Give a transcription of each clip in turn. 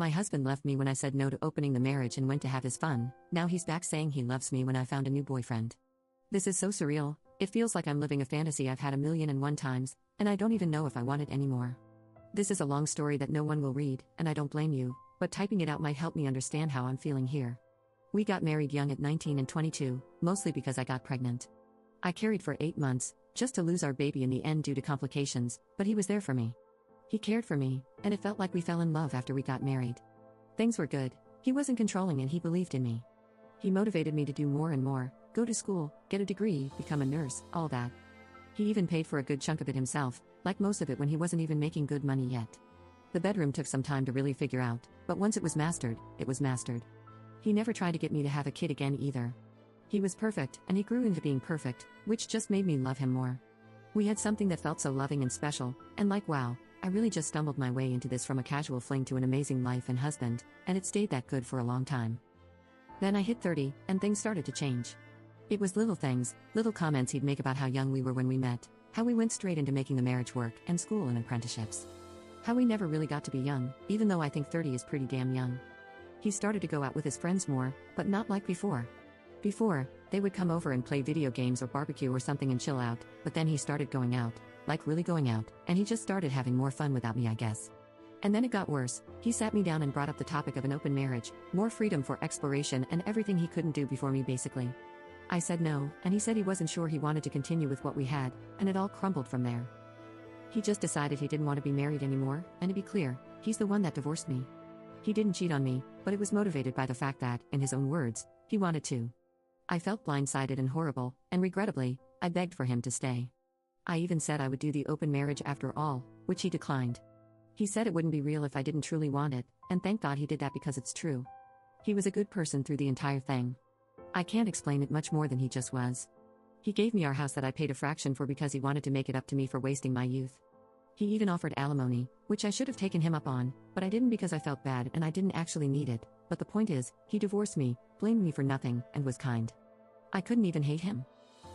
My husband left me when I said no to opening the marriage and went to have his fun. Now he's back saying he loves me when I found a new boyfriend. This is so surreal. It feels like I'm living a fantasy I've had 1,000,001 times, and I don't even know if I want it anymore. This is a long story that no one will read, and I don't blame you, but typing it out might help me understand how I'm feeling here. We got married young at 19 and 22, mostly because I got pregnant. I carried for 8 months, just to lose our baby in the end due to complications, but he was there for me. He cared for me, and it felt like we fell in love after we got married. Things were good. He wasn't controlling and he believed in me. He motivated me to do more and more, go to school, get a degree, become a nurse, all that. He even paid for a good chunk of it himself, like most of it when he wasn't even making good money yet. The bedroom took some time to really figure out, but once it was mastered, it was mastered. He never tried to get me to have a kid again either. He was perfect, and he grew into being perfect, which just made me love him more. We had something that felt so loving and special, and like wow, I really just stumbled my way into this from a casual fling to an amazing life and husband, and it stayed that good for a long time. Then I hit 30, and things started to change. It was little things, little comments he'd make about how young we were when we met, how we went straight into making the marriage work, and school and apprenticeships. How we never really got to be young, even though I think 30 is pretty damn young. He started to go out with his friends more, but not like before. Before, they would come over and play video games or barbecue or something and chill out, but then he started going out, like really going out, and he just started having more fun without me, I guess. And then it got worse. He sat me down and brought up the topic of an open marriage, more freedom for exploration and everything he couldn't do before me basically. I said no, and he said he wasn't sure he wanted to continue with what we had, and it all crumbled from there. He just decided he didn't want to be married anymore, and to be clear, he's the one that divorced me. He didn't cheat on me, but it was motivated by the fact that, in his own words, he wanted to. I felt blindsided and horrible, and regrettably, I begged for him to stay. I even said I would do the open marriage after all, which he declined. He said it wouldn't be real if I didn't truly want it, and thank God he did that because it's true. He was a good person through the entire thing. I can't explain it much more than he just was. He gave me our house that I paid a fraction for because he wanted to make it up to me for wasting my youth. He even offered alimony, which I should have taken him up on, but I didn't because I felt bad and I didn't actually need it, but the point is, he divorced me, blamed me for nothing, and was kind. I couldn't even hate him.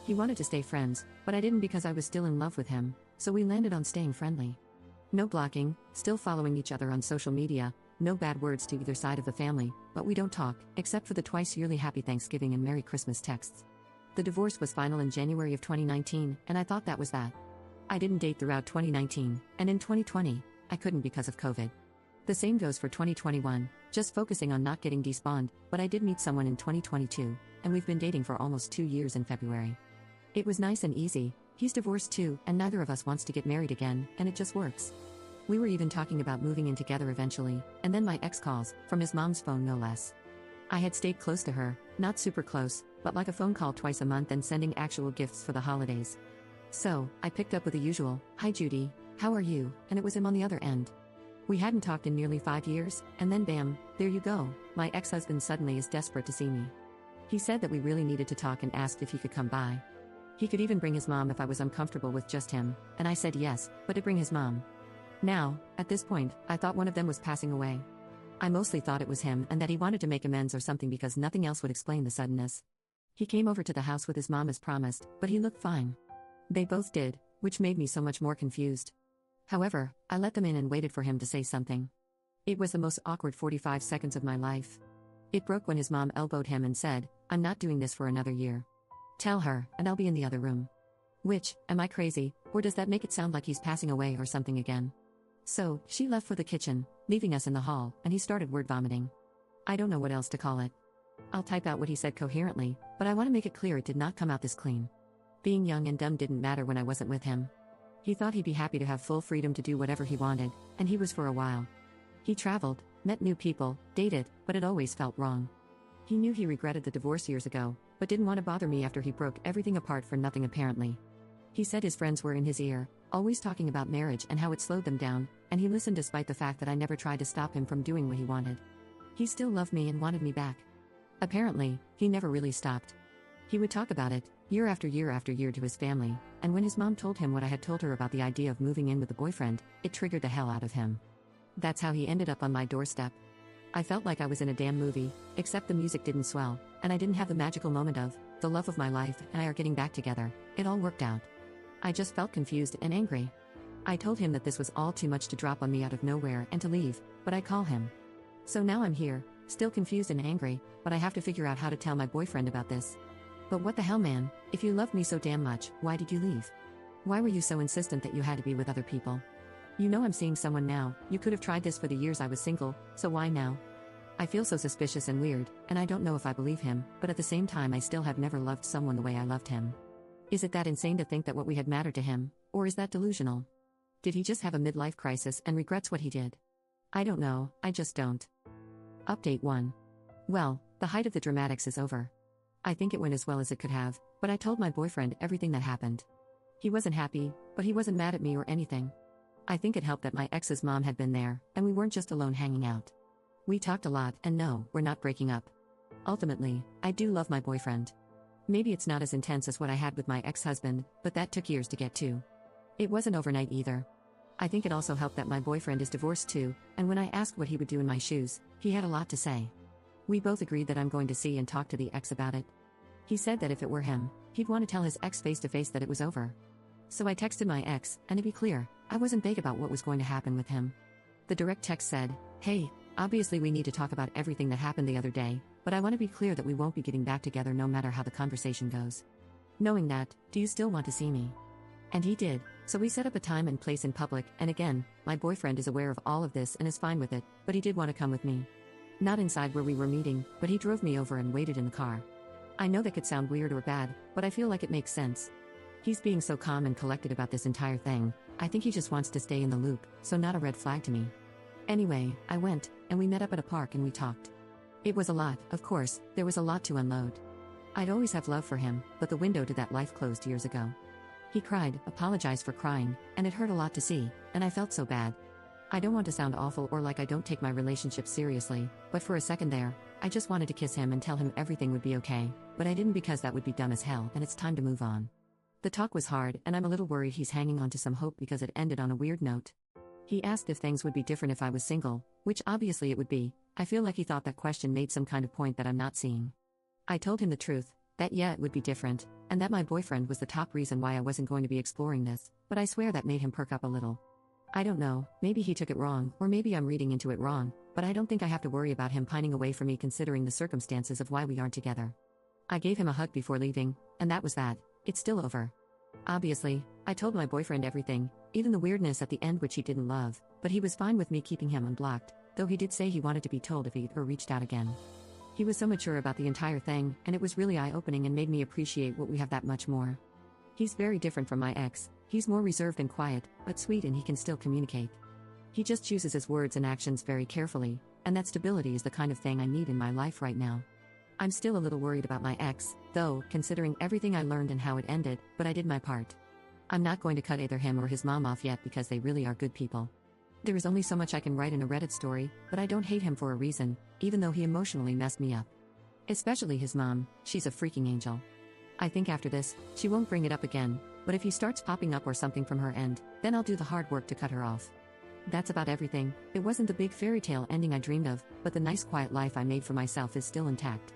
He wanted to stay friends, but I didn't because I was still in love with him, so we landed on staying friendly. No blocking, still following each other on social media, no bad words to either side of the family, but we don't talk, except for the twice-yearly Happy Thanksgiving and Merry Christmas texts. The divorce was final in January of 2019, and I thought that was that. I didn't date throughout 2019, and in 2020, I couldn't because of COVID. The same goes for 2021, just focusing on not getting despawned, but I did meet someone in 2022, and we've been dating for almost 2 years in February. It was nice and easy. He's divorced too, and neither of us wants to get married again, and it just works. We were even talking about moving in together eventually, and then my ex calls, from his mom's phone no less. I had stayed close to her, not super close, but like a phone call twice a month and sending actual gifts for the holidays. So, I picked up with the usual, "Hi Judy, how are you?" and it was him on the other end. We hadn't talked in nearly 5 years, and then bam, there you go, my ex-husband suddenly is desperate to see me. He said that we really needed to talk and asked if he could come by. He could even bring his mom if I was uncomfortable with just him, and I said yes, but to bring his mom. Now, at this point, I thought one of them was passing away. I mostly thought it was him and that he wanted to make amends or something because nothing else would explain the suddenness. He came over to the house with his mom as promised, but he looked fine. They both did, which made me so much more confused. However, I let them in and waited for him to say something. It was the most awkward 45 seconds of my life. It broke when his mom elbowed him and said, "I'm not doing this for another year. Tell her, and I'll be in the other room." Which, am I crazy, or does that make it sound like he's passing away or something again? So, she left for the kitchen, leaving us in the hall, and he started word vomiting. I don't know what else to call it. I'll type out what he said coherently, but I want to make it clear it did not come out this clean. Being young and dumb didn't matter when I wasn't with him. He thought he'd be happy to have full freedom to do whatever he wanted, and he was for a while. He traveled, met new people, dated, but it always felt wrong. He knew he regretted the divorce years ago, but didn't want to bother me after he broke everything apart for nothing apparently. He said his friends were in his ear, always talking about marriage and how it slowed them down, and he listened despite the fact that I never tried to stop him from doing what he wanted. He still loved me and wanted me back. Apparently, he never really stopped. He would talk about it, year after year after year to his family, and when his mom told him what I had told her about the idea of moving in with a boyfriend, it triggered the hell out of him. That's how he ended up on my doorstep. I felt like I was in a damn movie, except the music didn't swell, and I didn't have the magical moment of, the love of my life and I are getting back together. It all worked out. I just felt confused and angry. I told him that this was all too much to drop on me out of nowhere and to leave, but I'd call him. So now I'm here, still confused and angry, but I have to figure out how to tell my boyfriend about this. But what the hell, man? If you loved me so damn much, why did you leave? Why were you so insistent that you had to be with other people? You know I'm seeing someone now, you could have tried this for the years I was single, so why now? I feel so suspicious and weird, and I don't know if I believe him, but at the same time I still have never loved someone the way I loved him. Is it that insane to think that what we had mattered to him, or is that delusional? Did he just have a midlife crisis and regrets what he did? I don't know, I just don't. Update 1. Well, the height of the dramatics is over. I think it went as well as it could have, but I told my boyfriend everything that happened. He wasn't happy, but he wasn't mad at me or anything. I think it helped that my ex's mom had been there, and we weren't just alone hanging out. We talked a lot, and no, we're not breaking up. Ultimately, I do love my boyfriend. Maybe it's not as intense as what I had with my ex-husband, but that took years to get to. It wasn't overnight either. I think it also helped that my boyfriend is divorced too, and when I asked what he would do in my shoes, he had a lot to say. We both agreed that I'm going to see and talk to the ex about it. He said that if it were him, he'd want to tell his ex face to face that it was over. So I texted my ex, and to be clear, I wasn't vague about what was going to happen with him. The direct text said, "Hey, obviously we need to talk about everything that happened the other day, but I want to be clear that we won't be getting back together no matter how the conversation goes. Knowing that, do you still want to see me?" And he did, so we set up a time and place in public, and again, my boyfriend is aware of all of this and is fine with it, but he did want to come with me. Not inside where we were meeting, but he drove me over and waited in the car. I know that could sound weird or bad, but I feel like it makes sense. He's being so calm and collected about this entire thing, I think he just wants to stay in the loop, so not a red flag to me. Anyway, I went, and we met up at a park and we talked. It was a lot, of course, there was a lot to unload. I'd always have love for him, but the window to that life closed years ago. He cried, apologized for crying, and it hurt a lot to see, and I felt so bad. I don't want to sound awful or like I don't take my relationship seriously, but for a second there, I just wanted to kiss him and tell him everything would be okay, but I didn't because that would be dumb as hell and it's time to move on. The talk was hard and I'm a little worried he's hanging on to some hope because it ended on a weird note. He asked if things would be different if I was single, which obviously it would be. I feel like he thought that question made some kind of point that I'm not seeing. I told him the truth, that yeah it would be different, and that my boyfriend was the top reason why I wasn't going to be exploring this, but I swear that made him perk up a little. I don't know, maybe he took it wrong, or maybe I'm reading into it wrong, but I don't think I have to worry about him pining away from me considering the circumstances of why we aren't together. I gave him a hug before leaving, and that was that. It's still over. Obviously, I told my boyfriend everything, even the weirdness at the end which he didn't love, but he was fine with me keeping him unblocked, though he did say he wanted to be told if he'd or reached out again. He was so mature about the entire thing, and it was really eye-opening and made me appreciate what we have that much more. He's very different from my ex. He's more reserved and quiet, but sweet, and he can still communicate. He just chooses his words and actions very carefully, and that stability is the kind of thing I need in my life right now. I'm still a little worried about my ex, though, considering everything I learned and how it ended, but I did my part. I'm not going to cut either him or his mom off yet because they really are good people. There is only so much I can write in a Reddit story, but I don't hate him for a reason, even though he emotionally messed me up. Especially his mom, she's a freaking angel. I think after this, she won't bring it up again, but if he starts popping up or something from her end, then I'll do the hard work to cut her off. That's about everything. It wasn't the big fairy tale ending I dreamed of, but the nice quiet life I made for myself is still intact.